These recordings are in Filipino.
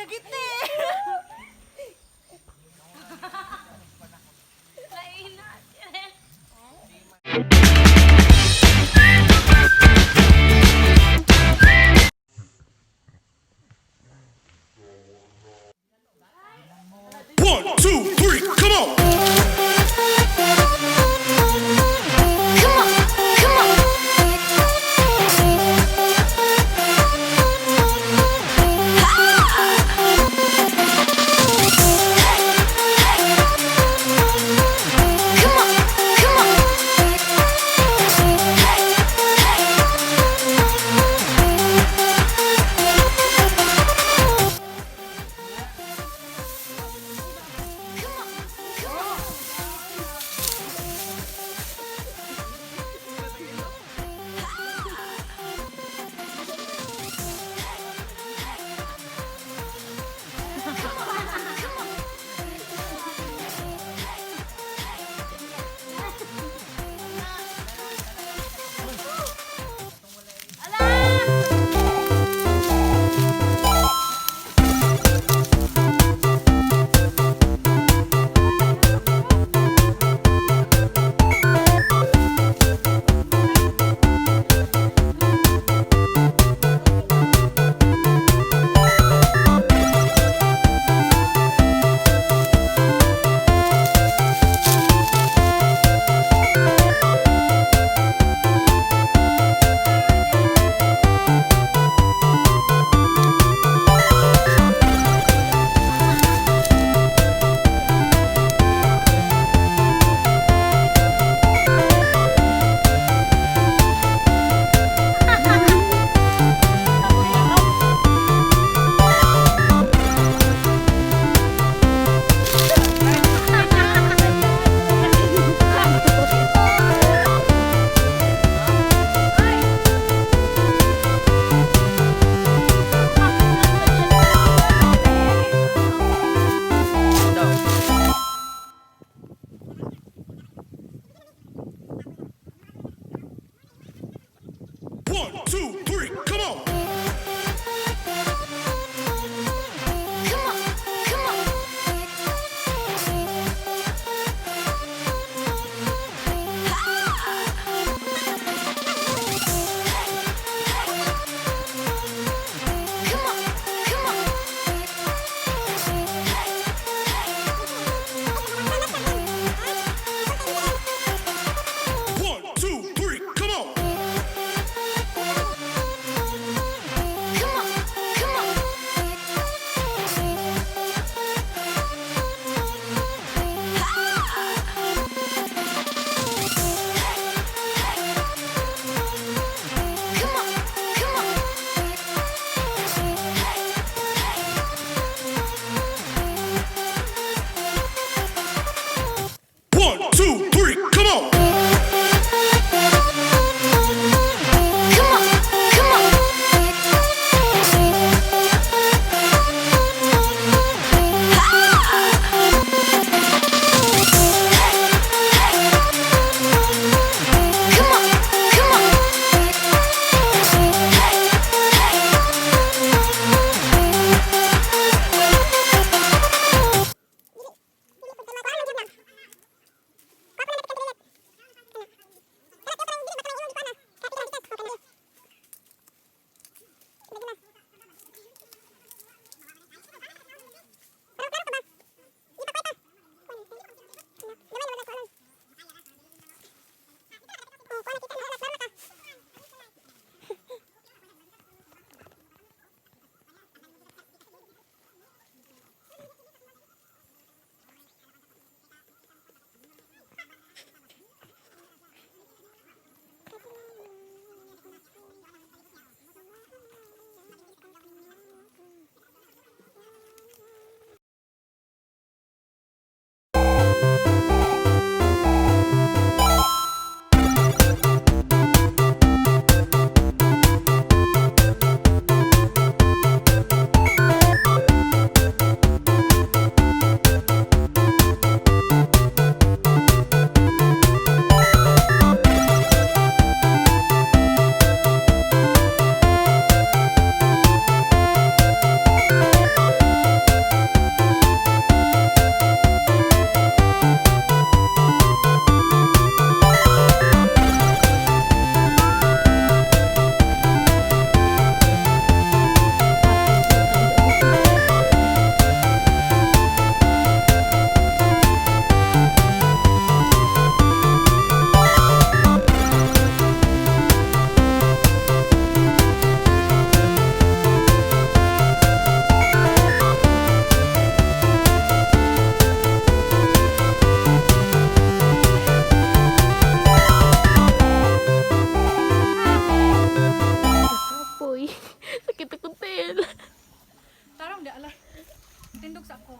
Giti! Lainat. One, two, three, come on! Ala. Tindog sa ako.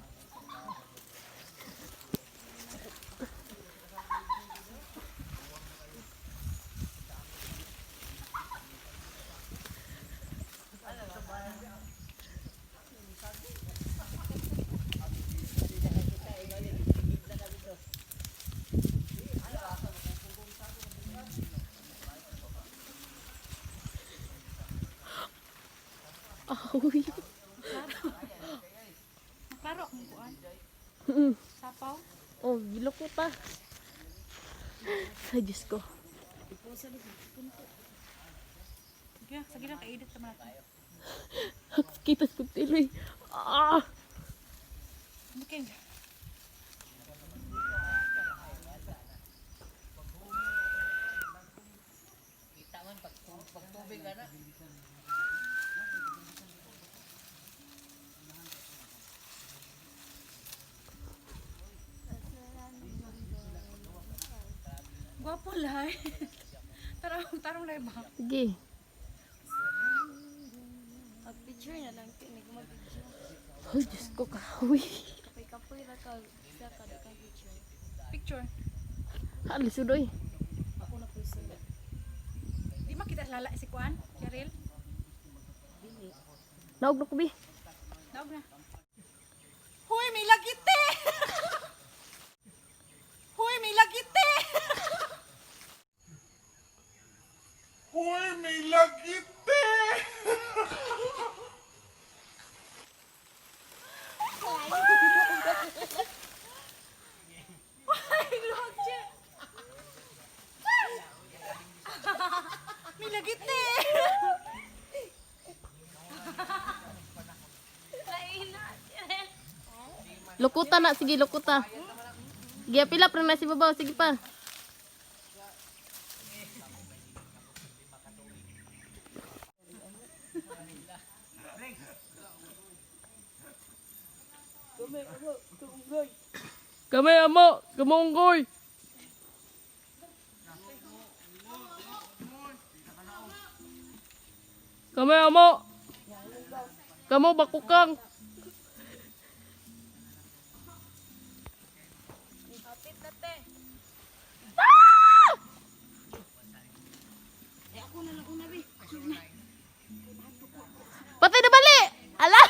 Uy. Klaro ang kuan. Sapaw. Oh, gilok ko pa. Ay, Diyos ko. Sige, sige lang kaedit naman natin. Kita ko tiloy. Ah! Okay. Gwapo lai. Tarong lai ba? Sige. Picture na lang tinig mo video. Ay, Diyos ko ka. Uy. Kapoy ra ka sa kada ka picture. Picture. Halis udoy. Ako na po sila. Di makita lala si kuan, Cheryl. Dili. Naog na ko, Bi. Daog na. Hoy, may lagite. Hoy, may lagite. Hoy, may lagite! Ay, lagje. May lagite. Lukuta na. Sige, lukuta. Sige, pila pa na si babaw. Sige pa. Kami amo, kamunggoy. Kami amo. Kamu bakukang. Kapit na te. Ako na lang una, Bi. Patay na bali. Ala.